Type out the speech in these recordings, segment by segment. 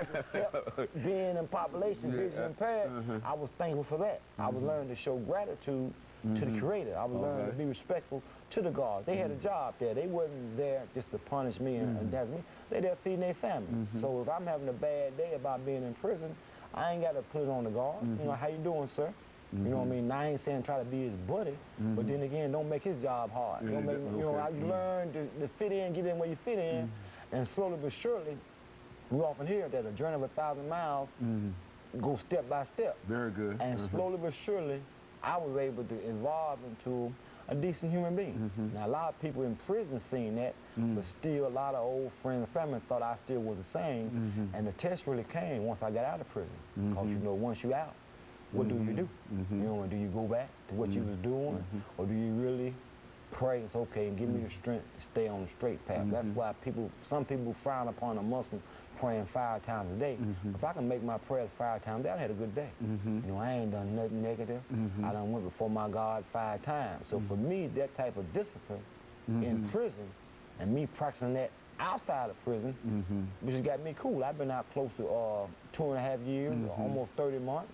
Except being in population, vision impaired, I was thankful for that. I was learning to show gratitude to the Creator. I was learning to be respectful to the gods. They had a job there. They wasn't there just to punish me and that's me. They there feeding their family. So if I'm having a bad day about being in prison, I ain't got to put it on the guard. You know, how you doing, sir? You know what I mean? Now, I ain't saying try to be his buddy, but then again, don't make his job hard. Don't make, you know, I learned to fit in, get in where you fit in, and slowly but surely, we often hear that a journey of 1,000 miles goes step by step. Very good. And slowly but surely, I was able to evolve into a decent human being. Now, a lot of people in prison seen that, but still a lot of old friends and family thought I still was the same, and the test really came once I got out of prison. Because, you know, once you out, what do you do? You know, do you go back to what you was doing, or do you really pray and say, okay, and give me the strength to stay on the straight path? That's why some people frown upon a Muslim praying 5 times a day. If I can make my prayers 5 times a day, I had a good day. You know, I ain't done nothing negative. I done went before my God 5 times. So for me, that type of discipline in prison, and me practicing that outside of prison, which has got me cool. I've been out close to 2.5 years, almost 30 months,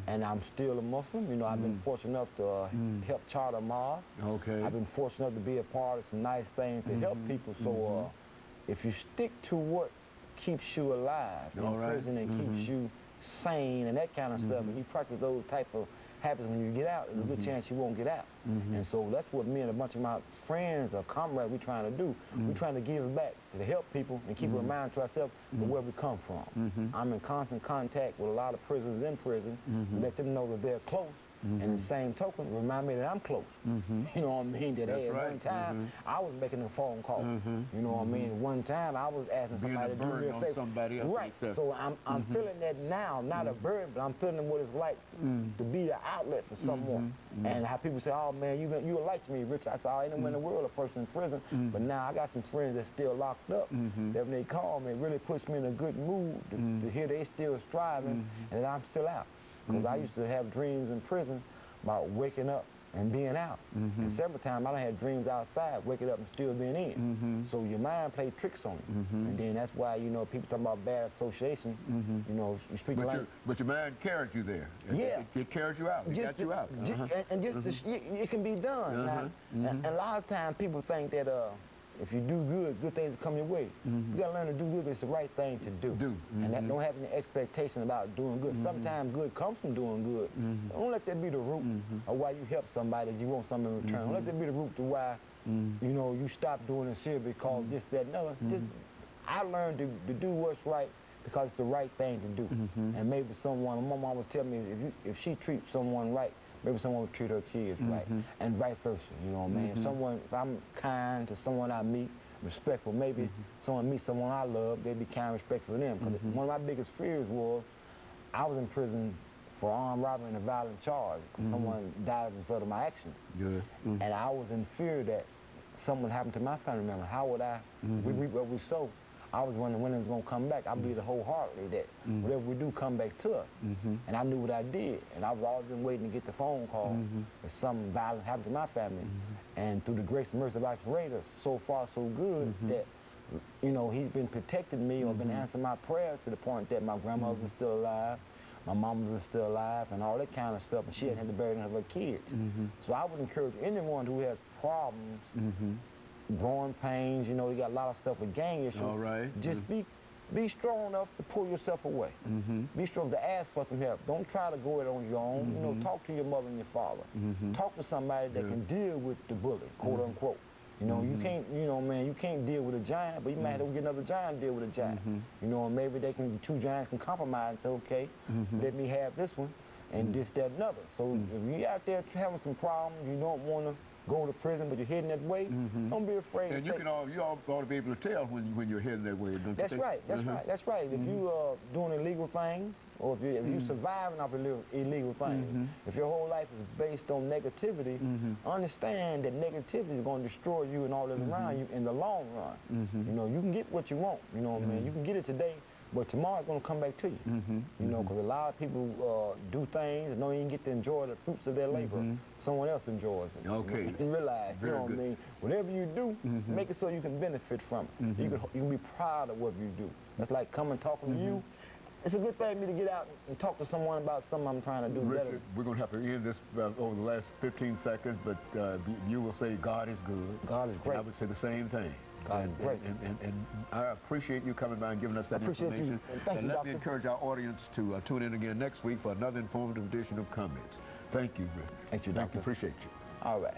and I'm still a Muslim. You know, I've been fortunate enough to help charter a mosque. I've been fortunate enough to be a part of some nice things to help people. So if you stick to what keeps you alive in prison and keeps you sane and that kind of stuff, and you practice those type of habits when you get out, there's a good chance you won't get out. And so that's what me and a bunch of my friends or comrades we're trying to do. We're trying to give back to help people and keep a reminder to ourselves of where we come from. I'm in constant contact with a lot of prisoners in prison, let them know that they're close. And the same token, remind me that I'm close. You know what I mean? That hey, at one time, I was making a phone call. You know what I mean? At one time, I was asking somebody to do me a favor. Right. So I'm feeling that now, not a burden, but I'm feeling what it's like to be the outlet for someone. And how people say, oh man, you a light to me, Rich. I said, I ain't nowhere in the world a person in prison. But now I got some friends that's still locked up. That when they call me, it really puts me in a good mood to hear they still striving and that I'm still out. Because I used to have dreams in prison about waking up and being out. And several times I done had dreams outside, waking up and still being in. So your mind plays tricks on you. And then that's why, you know, people talk about bad association, you know, you speak like... But your mind carried you there. It carried you out. It got you out. And just it can be done. Now, and a lot of times people think that if you do good, good things will come your way. You gotta learn to do good, but it's the right thing to do. And that don't have any expectation about doing good. Sometimes good comes from doing good. Don't let that be the root of why you help somebody that you want something in return. Don't let that be the root to why you know you stop doing it serious because this, that, and other. I learned to do what's right because it's the right thing to do. And maybe someone, my mom would tell me, if she treats someone right, maybe someone would treat her kids right, and vice versa, you know what I mean? If I'm kind to someone I meet, respectful, maybe someone meets someone I love, they'd be kind and respectful to them. Because one of my biggest fears was, I was in prison for armed robbery and a violent charge, because someone died as a result of my actions. And I was in fear that something happened to my family member. How would I, we reap what we sow. I was wondering when it was going to come back. I believed wholeheartedly that whatever we do come back to us. And I knew what I did. And I was always been waiting to get the phone call that something violent happened to my family. And through the grace and mercy of our Creator, so far so good that, you know, he's been protecting me or been answering my prayers to the point that my grandmother was still alive, my mom was still alive, and all that kind of stuff. And she hadn't had to bury none of her kids. So I would encourage anyone who has problems, growing pains, you know, you got a lot of stuff with gang issues. Just be strong enough to pull yourself away. Be strong to ask for some help. Don't try to go it on your own. You know, talk to your mother and your father. Talk to somebody that can deal with the bully, quote unquote. You know, you can't, you know, man, you can't deal with a giant, but you might have to get another giant to deal with a giant. You know, and maybe two giants can compromise and say, okay, let me have this one and this, that, and other. So if you're out there having some problems, you don't want to go to prison, but you're heading that way, don't be afraid. And you all ought to be able to tell when you're heading that way, don't you think? That's right, that's right. If you are doing illegal things, or if you're surviving off illegal things, if your whole life is based on negativity, understand that negativity is going to destroy you and all that's around you in the long run. You know, you can get what you want, you know what I mean? You can get it today, but tomorrow's going to come back to you. You know, because a lot of people do things and don't even get to enjoy the fruits of their labor. Someone else enjoys it. You can realize, you know what I mean? Whatever you do, make it so you can benefit from it. You can be proud of what you do. That's like coming talking to you, it's a good thing for me to get out and talk to someone about something I'm trying to do Richard, better. we're going to have to end this over the last 15 seconds, but you will say God is good. God is great. And I would say the same thing. God is great. And I appreciate you coming by and giving us that information. Thank you, let Doctor. me encourage our audience to tune in again next week for another informative edition of Comments. Thank you, Richard. Thank you, Doctor. Appreciate you. All right.